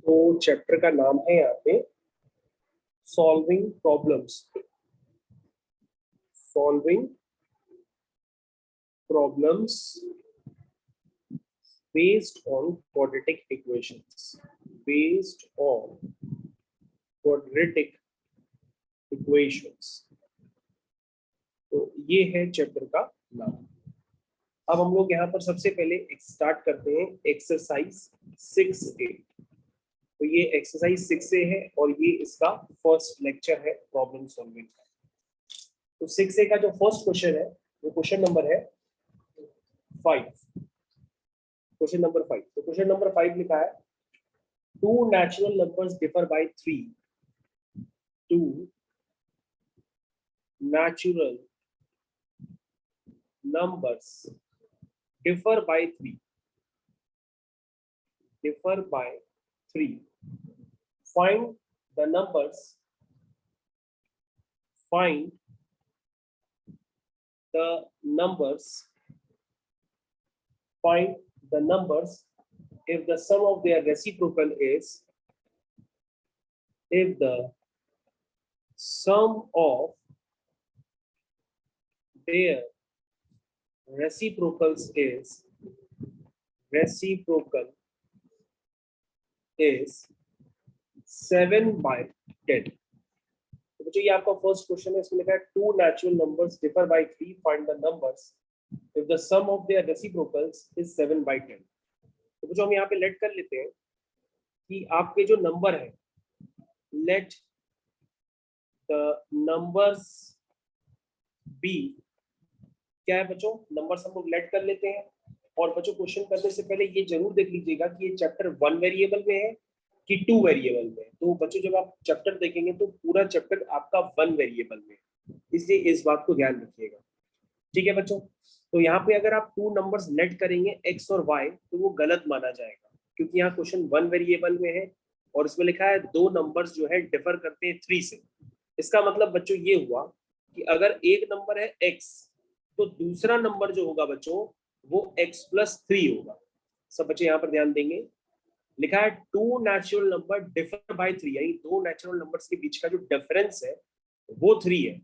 तो चैप्टर का नाम है यहाँ पे solving problems, solving problems based on quadratic equations, based on quadratic equations। तो ये है चैप्टर का नाम। अब हम लोग यहाँ पर सबसे पहले स्टार्ट करते हैं एक्सरसाइज 6A। तो ये एक्सरसाइज 6A है और ये इसका फर्स्ट लेक्चर है प्रॉब्लम सॉल्विंग का। तो 6A का जो फर्स्ट क्वेश्चन है वो क्वेश्चन नंबर है 5। Question number 5। तो क्वेश्चन नंबर 5 लिखा है two natural numbers differ by 3। Two natural numbers differ by 3, differ by 3, find the numbers, find the numbers, find the numbers if the sum of their reciprocal is, if the sum of their reciprocals is, reciprocal is 7 by 10। तो बच्चों ये आपका first question है। इसमें लिखा है two natural numbers differ by 3, find the numbers if the sum of their reciprocals is 7 by 10। तो बच्चों हम यहाँ पे लेट कर लेते हैं कि आपके जो नंबर है, लेट द नंबर्स बी, क्या है बच्चों, नंबर्स हम लोग लेट कर लेते हैं। और बच्चों क्वेश्चन करने से पहले ये जरूर देख लीजिएगा कि ये चैप्टर 1 वेरिएबल में है कि 2 वेरिएबल में। तो बच्चों जब आप चैप्टर देखेंगे तो पूरा चैप्टर आपका 1 वेरिएबल में, इसलिए इस बात को ध्यान रखिएगा। ठीक है बच्चों। तो यहाँ पे अगर आप 2 नंबर्स लेट करेंगे x और y तो वो गलत माना जाएगा, क्योंकि यहाँ क्वेश्चन 1 वेरिएबल में है और इसमें लिखा है 2 नंबर्स जो है डिफर करते हैं 3 से। इसका मतलब बच्चों ये हुआ कि अगर एक नंबर है x तो दूसरा नंबर जो होगा बच्चों वो x+3 होगा। सब बच्चे यहाँ पर ध्यान देंगे। लिखा है two natural number differ by 3, यानी दो नेचुरल नंबर्स के बीच का जो डिफरेंस है वो 3 है।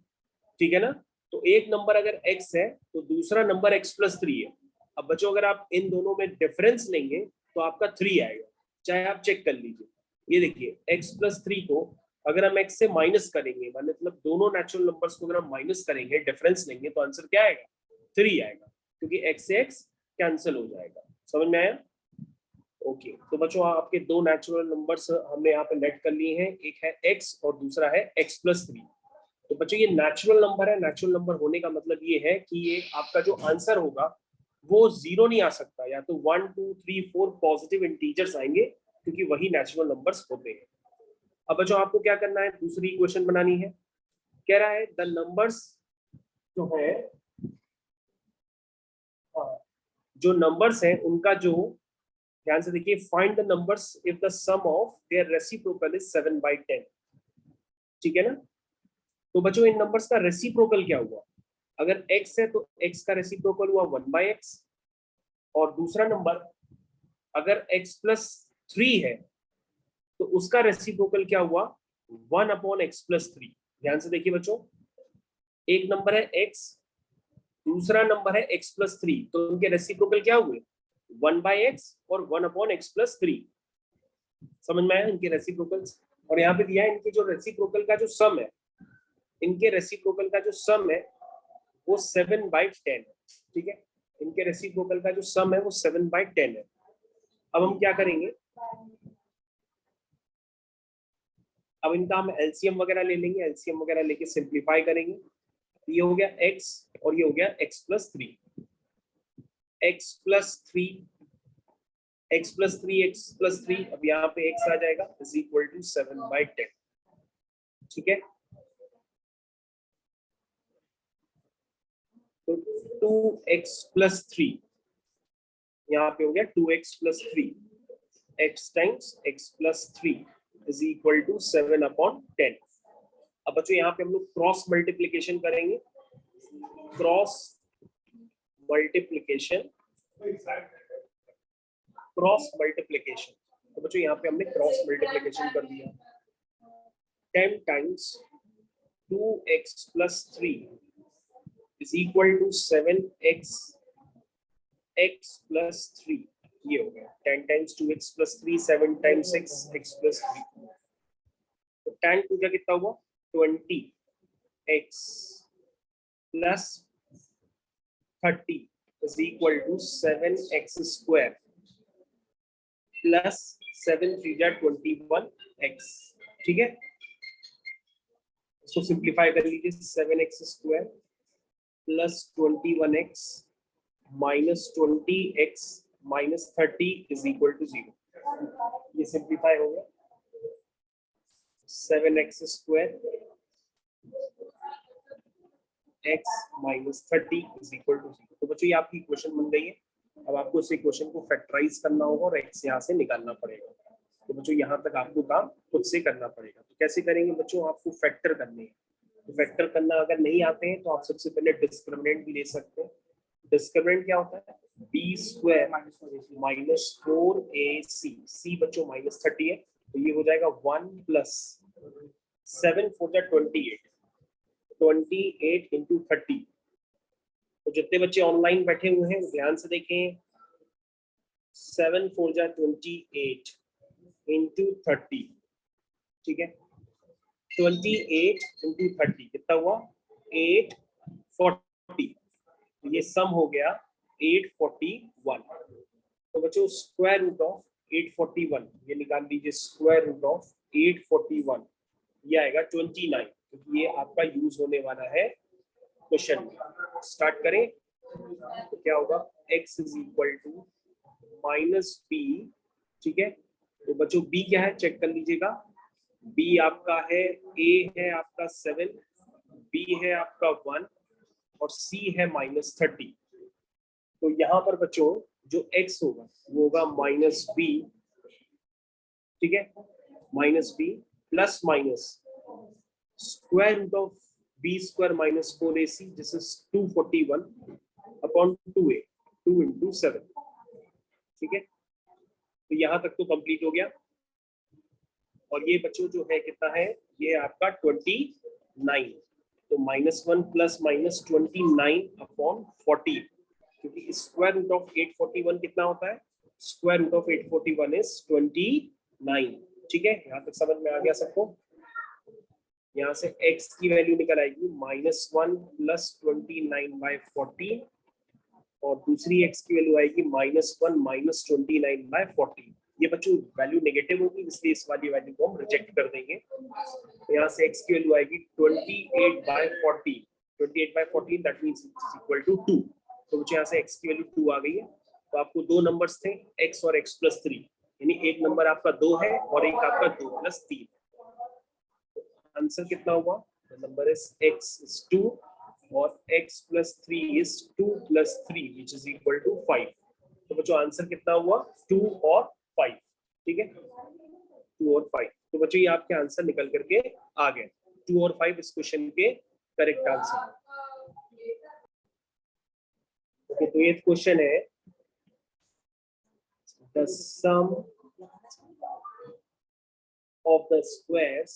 ठीक है ना। तो एक नंबर अगर x है तो दूसरा नंबर x+3 है। अब बच्चों अगर आप इन दोनों में डिफरेंस लेंगे तो आपका 3 आएगा, चाहे आप चेक कर लीजिए। ये देखिए x+3 को अगर हम x से माइनस करेंगे, मतलब दोनों नेचुरल नंबर्स को अगर हम माइनस करेंगे, डिफरेंस लेंगे, तो आंसर क्या आएगा, 3 आएगा, क्योंकि x से x कैंसिल हो जाएगा। समझ में आया? ओके। तो बच्चों आपके दो नेचुरल नंबर्स हमने यहाँ पे लेट कर लिए हैं, एक है x और दूसरा है x+3। तो बच्चों ये नेचुरल नंबर है। नेचुरल नंबर होने का मतलब ये है कि ये आपका जो आंसर होगा वो 0 नहीं आ सकता, या तो 1 2 3 4 पॉजिटिव इंटीजर्स आएंगे, क्योंकि वही नेचुरल नंबर्स होते हैं। अब बच्चों आपको क्या करना है, दूसरी इक्वेशन बनानी है। कह रहा है द नंबर्स जो है, जो नंबर्स हैं उनका जो, ध्यान से देखिए, find the numbers if the sum of their reciprocal is 7 by 10। ठीक है ना। तो बच्चों इन नंबर्स का रेसिप्रोकल क्या हुआ, अगर x है तो x का रेसिप्रोकल हुआ 1/x, और दूसरा नंबर अगर x+3 है तो उसका रेसिप्रोकल क्या हुआ, 1/x+3। ध्यान से देखिए बच्चों, एक नंबर है x, दूसरा नंबर है x+3, तो उनके रेसिप्रोकल क्या हुए, 1/x और 1/x+3। समझ में आया इनके रेसिप्रोकल्स? और यहाँ पे दिया है इनके जो रेसिप्रोकल का जो सम है, इनके रेसिप्रोकल का जो सम है वो 7 by 10 है। ठीक है, इनके रेसिप्रोकल का जो सम है वो 7 by 10 है। अब हम क्या करेंगे, अब इनका हम एलसीएम वगैरह ले लेंगे, एलसीएम वगैरह लेके सिंप्लीफाई करेंगे। ये हो गया x और ये हो गया x+3, x+3, x+3, अब यहाँ पे x आ जाएगा इज इक्वल टू 7 by 10। ठीक है, तो 2x+3 यहाँ पे हो गया 2x+3, x times x+3 is equal to 7/10। अब बच्चों यहाँ पे हम लोग क्रॉस मल्टीप्लीकेशन करेंगे, क्रॉस मल्टीप्लीकेशन, क्रॉस मल्टीप्लीकेशन। तो बच्चों यहाँ पे हमने क्रॉस मल्टीप्लिकेशन कर दिया। 10 times 2x plus 3 is equal to 7x x plus 3। ये हो गया 10 times 2x plus 3, 7 times 6 x plus 3। तो tan 2 का कितना हुआ 20x plus 30 is equal to 7x square plus 7 3 21x। ठीक है, इसको सिंप्लीफाई कर लीजिए। 7x square plus 21x minus 20x minus 30 is equal to 0। ये सिंप्लीफाई हो गया। 7x square x minus 30 is equal to 0। तो बच्चों ये आपकी इक्वेशन बन गई है। अब आपको इस इक्वेशन को फैक्टराइज करना होगा और x यहाँ से निकालना पड़ेगा। तो बच्चों यहाँ तक आपको काम खुद से करना पड़ेगा। तो कैसे करेंगे बच्चों, आपको फैक्टर करने हैं। तो फैक्टर करना अगर नहीं आते हैं तो आप सबसे पहले डिस्क्रिमिनेंट भी ले सकते हैं। डिस्क्रिमिनेंट क्या होता है, बी स्क्वायर माइनस 4ac। सी बच्चों माइनस 30 है तो ये हो जाएगा 1 प्लस 7 4 28 इंटू 30। तो जितने बच्चे ऑनलाइन बैठे हुए हैं ध्यान से देखें। 7 4 28 इंटू 30। ठीक है, 28 इंटू 30 कितना हुआ 840। ये सम हो गया 841। तो बच्चों स्क्वायर रूट ऑफ 841 ये निकाल लीजिए। स्क्वायर रूट ऑफ 841 ये आएगा 29, क्योंकि ये आपका यूज होने वाला है क्वेश्चन में। स्टार्ट करें तो क्या होगा, x is equal to minus b. ठीक है, तो बच्चों b क्या है चेक कर लीजिएगा। b आपका है, a है आपका 7, b है आपका 1 और c है माइनस 30। तो यहाँ पर बच्चों जो x होगा वो होगा माइनस b। ठीक है, minus b plus minus square root of b square minus 4ac, this is 241 upon 2a, 2 into 7। ठीक है, तो यहाँ तक तो कंप्लीट हो गया। और ये बच्चों जो है कितना है, ये आपका 29। तो -1 प्लस माइनस 29 अपॉन 40, क्योंकि स्क्वायर रूट ऑफ 841 कितना होता है, स्क्वायर रूट ऑफ 841 इज 29। ठीक है, यहाँ तक समझ में आ गया सबको। यहाँ से x की वैल्यू निकल आएगी -1 प्लस 29/40 और दूसरी x की वैल्यू आएगी -1 माइनस 29/40। ये बच्चों वैल्यू नेगेटिव होगी इसलिए इस वाली वैल्यू को हम रिजेक्ट कर देंगे। तो यहाँ से x की वैल्यू आएगी 28/40। 28/40 that means it is equal to 2। तो बच्चों यहाँ से x की वैल्यू 2 आ गई है। तो आपको दो नंबर्स थे x और x प्लस 3, यानी एक नंबर आपका 2 है और एक आपका 2 प्लस 3। आंसर कितना हुआ, नंबर इज x is 2 और x plus 3 is 2 plus 3 which is equal to 5। तो बच्चों आंसर कितना हुआ 2 और 5। ठीक है, 2 और 5। तो बच्चों ये आपके आंसर निकल करके आ गए। 2 और 5 इस क्वेश्चन के करेक्ट आंसर। ओके, तो ये क्वेश्चन है the sum of the squares,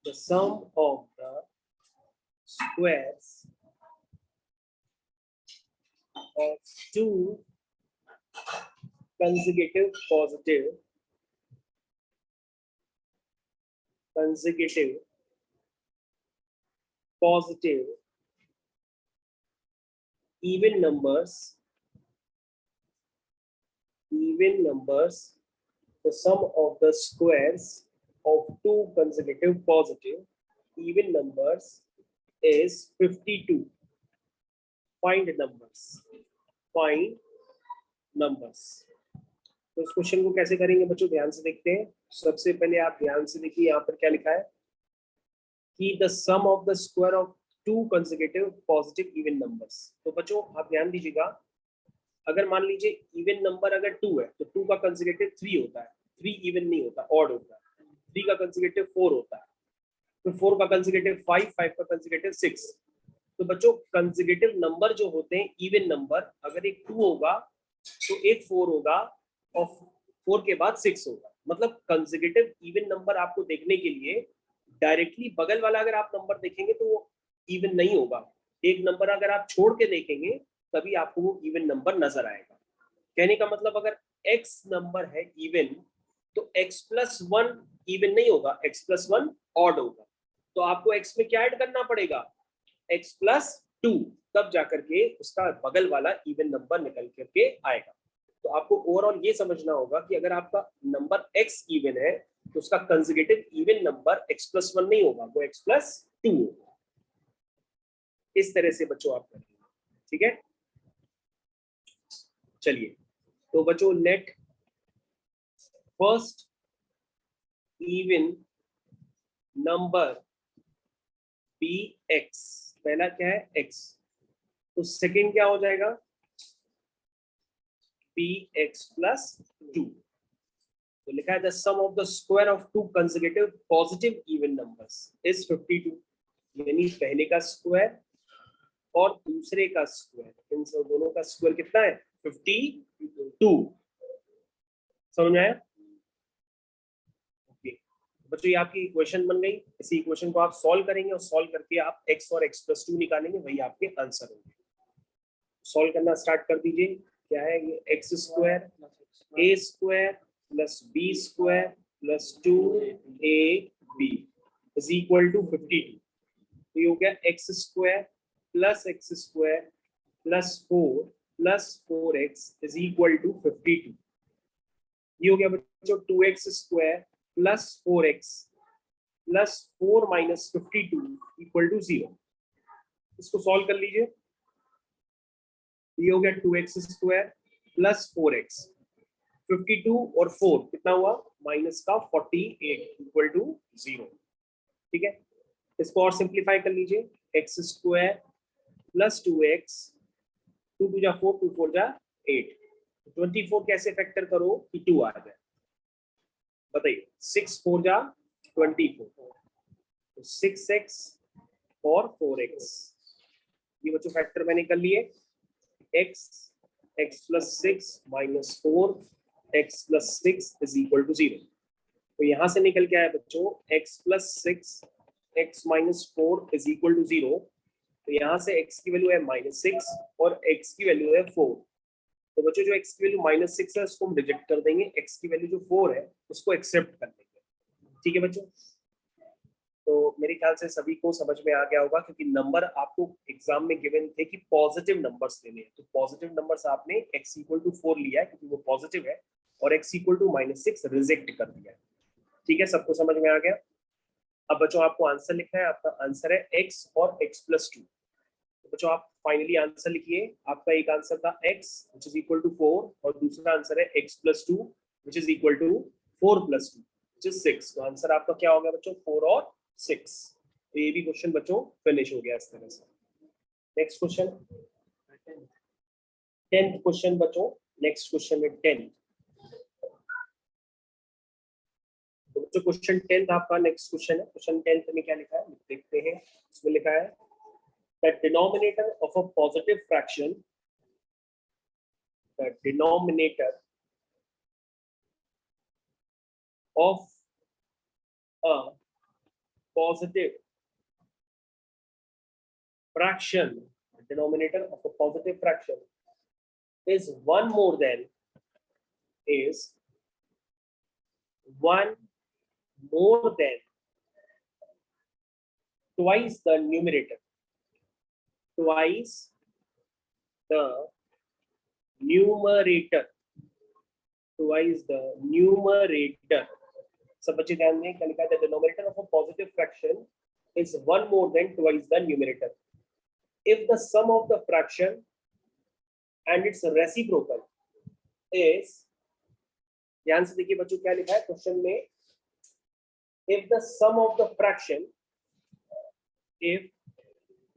the sum of the squares of two consecutive positive even numbers, the sum of the squares of two consecutive positive even numbers is 52. Find numbers. तो इस question को कैसे करेंगे बच्चों, ध्यान से देखते हैं। सबसे पहले आप ध्यान से देखिए, यहाँ पर क्या लिखा है कि the sum of the square of two consecutive positive even numbers. तो बच्चों आप ध्यान दीजिएगा, अगर मान लीजिए इवन नंबर अगर 2 है तो 2 का कंसेक्यूटिव 3 होता है। 3 इवन नहीं होता, ऑड होता है। 3 का कंसेक्यूटिव 4 होता है, फिर 4 का कंसेक्यूटिव 5, 5 का कंसेक्यूटिव 6। तो बच्चों कंसेक्यूटिव नंबर जो होते हैं इवन नंबर, अगर एक 2 होगा तो एक 4 होगा और 4 के बाद 6 होगा। मतलब कंसेक्यूटिव इवन नंबर आपको देखने के लिए डायरेक्टली बगल वाला अगर आप नंबर देखेंगे तो वो इवन नहीं होगा। एक नंबर अगर आप छोड़ के देखेंगे तभी आपको वो इवन नंबर नजर आएगा। कहने का मतलब अगर x नंबर है इवन तो x+1 इवन नहीं होगा, x+1 ऑड होगा। तो आपको x में क्या ऐड करना पड़ेगा, x+2, तब जाकर के उसका बगल वाला इवन नंबर निकल करके आएगा। तो आपको ओवरऑल ये समझना होगा कि अगर आपका नंबर x इवन है तो उसका कंसेक्यूटिव इवन नंबर x+1 नहीं होगा, वो x+2 होगा। इस तरह से बच्चों आप करेंगे, ठीक है। चलिए तो बच्चों let first even number be x, पहला क्या है x, तो सेकंड क्या हो जाएगा bx+2। तो लिखा है the sum of the square of two consecutive positive even numbers is 52, यानी पहले का स्क्वायर और दूसरे का स्क्वायर, इन सब दोनों का स्क्वायर कितना है 52। समझ में आया? ओके बच्चों ये आपकी इक्वेशन बन गई। इसी इक्वेशन को आप सॉल्व करेंगे और सॉल्व करके आप x और x+2 निकालेंगे, वही आपके आंसर होंगे। सॉल्व करना स्टार्ट कर दीजिए। क्या है ये x² a² + b² + 2ab is equal to 52। तो ये हो गया x² + x² + 4 + 4x is equal to 52। ये हो गया बच्चों 2x² + 4x + 4 - 52 = 0। इसको सॉल्व कर लीजिए। ये हो गया 2x² + 4x, 52 और 4 कितना हुआ -48 = 0। ठीक है, इसको और सिंप्लीफाई कर लीजिए। x² + 2x, 2 × 2 = 4, 2 × 4 = 8। 24 कैसे फैक्टर करो कि 2 आ जाए, बताइए। 6 × 4 = 24, तो 6x और 4x, ये बच्चों फैक्टर मैंने कर लिए। x x+6 - 4 x+6 = 0। तो यहां से निकल के आया बच्चों x+6 x - 4 = 0। तो यहाँ से x की वैल्यू है -6 और x की वैल्यू है 4। तो बच्चों जो x की वैल्यू -6 है उसको हम रिजेक्ट कर देंगे, x की वैल्यू जो 4 है उसको एक्सेप्ट कर देंगे। ठीक है बच्चों, तो मेरे ख्याल से सभी को समझ में आ गया होगा, क्योंकि नंबर आपको एग्जाम में गिवन थे कि पॉजिटिव नंबर्स लेने हैं। तो पॉजिटिव नंबर्स आपने x = 4 लिया है क्योंकि वो पॉजिटिव है, और x = -6 रिजेक्ट कर दिया है। ठीक है, सबको समझ में आ गया। अब बच्चों आपको आंसर लिखना है। आपका आंसर है x और x+2। तो बच्चों आप फाइनली आंसर लिखिए। आपका एक आंसर था x = 4 और दूसरा आंसर है x+2 = 4 + 2 6। तो आंसर आपका क्या हो गया बच्चों 4 और 6। तो ये भी क्वेश्चन बच्चों फिनिश हो गया इस तरह से। नेक्स्ट क्वेश्चन 10th क्वेश्चन बच्चों। नेक्स्ट क्वेश्चन है 10th। तो बच्चों क्वेश्चन 10th आपका नेक्स्ट क्वेश्चन है। क्वेश्चन 10th में क्या लिखा है देखते हैं। इसमें लिखा है the denominator of a positive fraction, the denominator of a positive fraction, the denominator of a positive fraction is one more than twice the numerator, twice the numerator, twice the numerator। सब बच्चे ध्यान दें, क्या लिखा है? The denominator of a positive fraction is one more than twice the numerator if the sum of the fraction and its reciprocal is, ध्यान से देखिए बच्चों क्या लिखा है क्वेश्चन में, if the sum of the fraction, if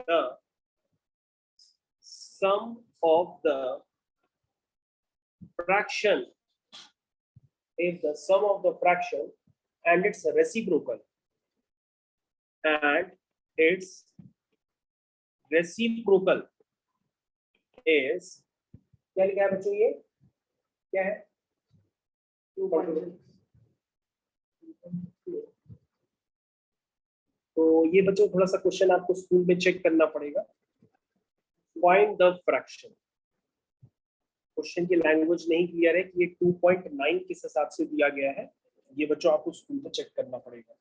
the sum of the fraction, if the sum of the fraction and its reciprocal, and its reciprocal is, क्या लिखा है बच्चों? ये क्या है? 2 तो ये बच्चों थोड़ा सा क्वेश्चन आपको स्कूल में चेक करना पड़ेगा। Find the fraction. क्वेश्चन की लैंग्वेज नहीं क्लियर है कि ये 2.9 किस हिसाब से दिया गया है, ये बच्चों आपको स्कूल में चेक करना पड़ेगा।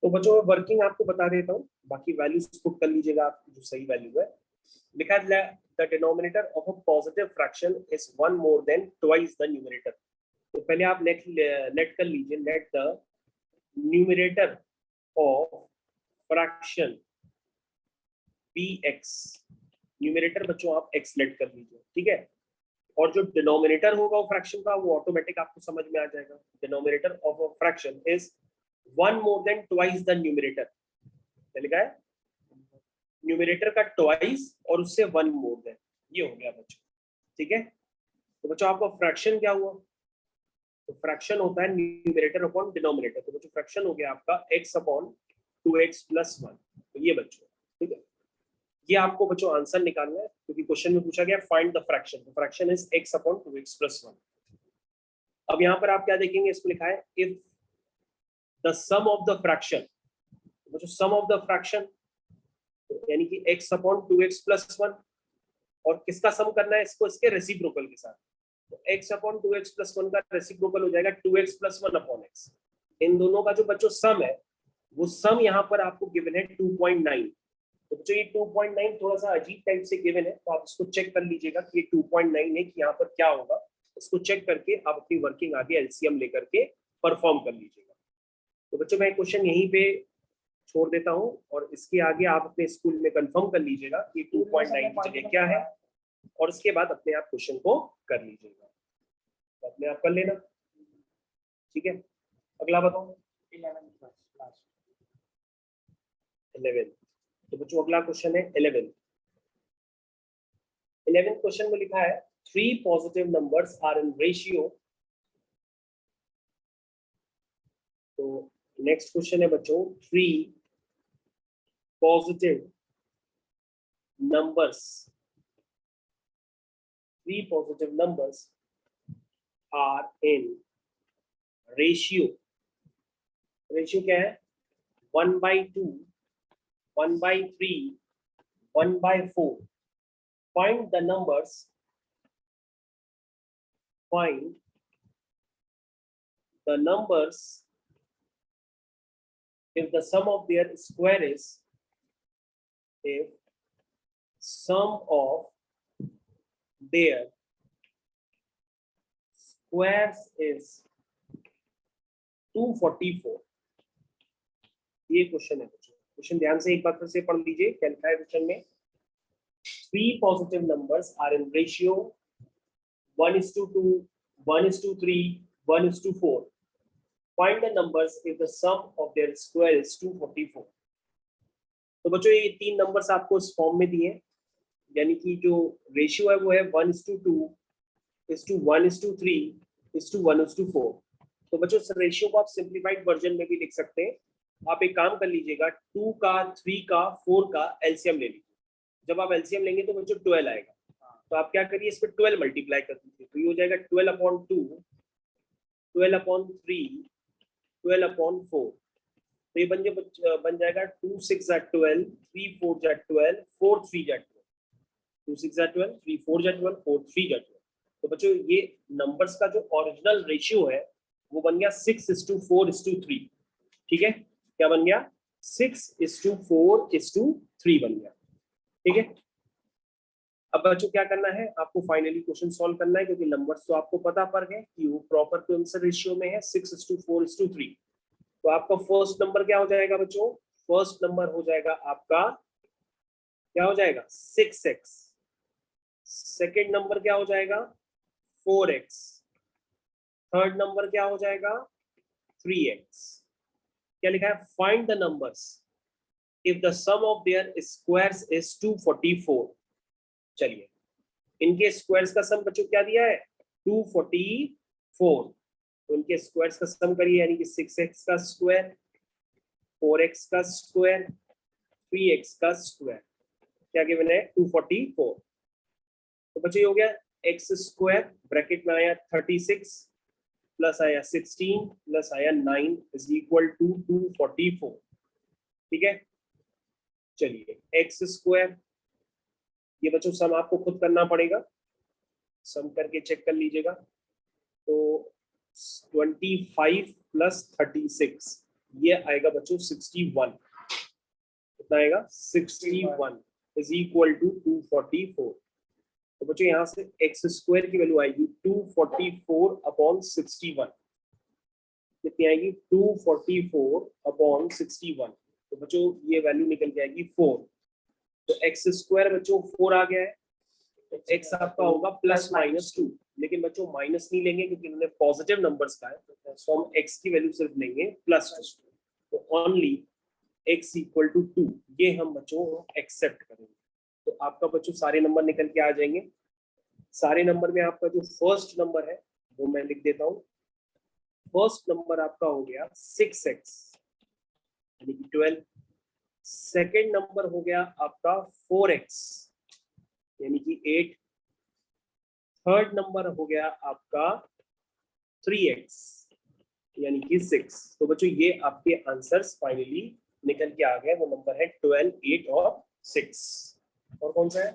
तो बच्चों वर्किंग आपको बता देता हूँ, बाकी वैल्यूज पुट कर लीजिएगा आप जो सही वैल्यू है। लिखा है the denominator of a positive fraction is 1 more than twice the numerator. तो पहले आप लेट कर लीजिए, let the numerator of fraction be x. Numerator बच्चों आप एक्स लेट कर लीजिए, ठीक है। और जो डिनोमिनेटर होगा वो फ्रैक्शन का, वो ऑटोमेटिक आपको समझ में आ जाएगा। Denominator of a fraction is 1 more than twice the numerator. क्या लिखा है? न्यूमरेटर का ट्वाइस और उससे 1 मोर देन, ये हो गया बच्चों, ठीक है। तो बच्चों आपका फ्रैक्शन क्या हुआ? तो फ्रैक्शन होता है न्यूमरेटर अपॉन डिनोमिनेटर। तो बच्चों फ्रैक्शन हो गया आपका x अपॉन 2x प्लस 1। तो ये बच्चों, ठीक है, ये आपको बच्चों आंसर निकालना है क्योंकि क्वेश्चन में पूछा गया फाइंड द फ्रैक्शन। तो fraction is x upon 2x plus 1। अब यहाँ पर आप क्या देखेंगे, इसमें लिखा है if the sum of the fraction, बच्चों सम ऑफ द फ्रैक्शन यानी कि x अपॉन 2x प्लस 1, और किसका सम करना है इसको? इसके रेसिप्रोकल के साथ। तो x अपॉन 2x प्लस 1 का रेसिप्रोकल हो जाएगा 2x प्लस 1 अपॉन x। इन दोनों का जो बच्चों सम है, वो सम यहाँ पर आपको गिवन है 2.9। तो बच्चों ये 2.9 थोड़ा सा अजीब टाइप से गिवन है, तो आप इसको चेक कर लीजिएगा कि ये 2.9 है कि यहाँ पर क्या होगा। इसको चेक करके आप अपनी वर्किंग आगे एलसीएम लेकर के परफॉर्म कर लीजिएगा। तो बच्चों मैं क्वेश्चन यहीं पे छोड़ देता हूँ और इसके आगे आप अपने स्कूल में कंफर्म कर लीजिएगा कि 2.9 की जगह क्या है, और उसके बाद अपने आप क्वेश्चन को कर लीजिएगा। तो अपने आप कर लेना, ठीक है। अगला बताओ 11। तो बच्चों अगला क्वेश्चन है 11। 11 क्वेश्चन में लिखा है 3 positive numbers are in ratio. तो नेक्स्ट क्वेश्चन है बच्चों 3 positive numbers, 3 positive numbers are in ratio. Ratio क्या है? 1/2, 1/3, 1/4। Find the numbers. Find the numbers if the sum of their square is, if sum of their squares is 244। ये question है बच्चों। Question ध्यान से एक बार फिर से पढ़ लीजिए। क्या लिखा है क्वेश्चन में? 3 positive numbers are in ratio 1:2, 1:3, 1:4. Find the numbers if the sum of their square is 244। तो बच्चों ये 3 नंबर्स आपको इस फॉर्म में दिए हैं, यानी कि जो रेशियो है वो है 1:2, 1:3, 1:4। तो बच्चों इस रेशियो को आप सिंप्लीफाइड वर्जन में भी लिख सकते हैं। आप एक काम कर लीजिएगा, 2 का, 3 का, 4 का एलसीएम ले लीजिए। जब आप एलसीएम लेंगे तो बच्चों 12 आएगा। तो आप क्या करिए, इस पर 12 मल्टीप्लाई कर दीजिए। तो ये हो जाएगा 12/2, 12/3, 12/4। तो ये बन जाएगा 2 6 12, 3 4 12, 4 3 12, 2 6 12, 3 4 12, 4 3 12। तो बच्चों ये नंबर्स का जो ओरिजिनल रेशियो है वो बन गया 6:4:3। ठीक है, क्या बन गया? 6:4:3 बन गया। ठीक है, अब बच्चों क्या करना है, आपको फाइनली क्वेश्चन सॉल्व करना है, क्योंकि नंबर्स तो आपको पता पड़ गए कि वो प्रॉपर कौन सा रेशियो में है, 6:4:3। तो आपका फर्स्ट नंबर क्या हो जाएगा बच्चों? फर्स्ट नंबर हो जाएगा आपका, क्या हो जाएगा? 6x। सेकेंड नंबर क्या हो जाएगा? 4x। थर्ड नंबर क्या हो जाएगा? 3x। क्या लिखा है? Find the numbers if the sum of their squares is 244। चलिए, इनके स्क्वायर्स का सम बच्चों क्या दिया है? 244। तो इनके स्क्वायर्स का सम करिए, यानी कि 6x का स्क्वायर, 4x का स्क्वायर, 3x का स्क्वायर। क्या गिवन है? 244। तो बच्चों ये हो गया एक्स स्क्वायर ब्रैकेट में आया 36 प्लस आया 16 प्लस आया 9 इज इक्वल टू 244। ठीक है, चलिए एक्स स्क्वायर, ये बच्चों सम आपको खुद करना पड़ेगा, सम करके चेक कर लीजिएगा। तो 25 प्लस 36 ये आएगा बच्चों 61। कितना आएगा 61 इज इक्वल टू 244। तो बच्चों यहाँ से एक्स स्क्वायर की वैल्यू आएगी 244 अपॉन 61। कितनी आएगी 244 अपॉन 61। तो बच्चों ये वैल्यू निकल के आएगी 4। तो एक्स स्क्वायर बच्चों 4 आ गया है, तो एक्स आपका होगा प्लस माइनस 2। लेकिन बच्चों माइनस नहीं लेंगे क्योंकि इन्होंने पॉजिटिव नंबर्स का है, तो हम एक्स की वैल्यू सिर्फ लेंगे प्लस 2। तो ओनली एक्स इक्वल टू 2 ये हम बच्चों एक्सेप्ट करेंगे। तो आपका बच्चों सारे नंबर निकल के आ जाएंगे। सारे नंबर में आपका जो फर्स्ट नंबर है वो मैं लिख देता हूं। फर्स्ट नंबर आपका हो गया 6x यानी कि 12। सेकेंड नंबर हो गया आपका 4x यानी कि 8। थर्ड नंबर हो गया आपका 3x यानी कि 6। तो बच्चों ये आपके आंसर्स फाइनली निकल के आ गए। वो नंबर है 12, 8 और 6। और कौन सा है?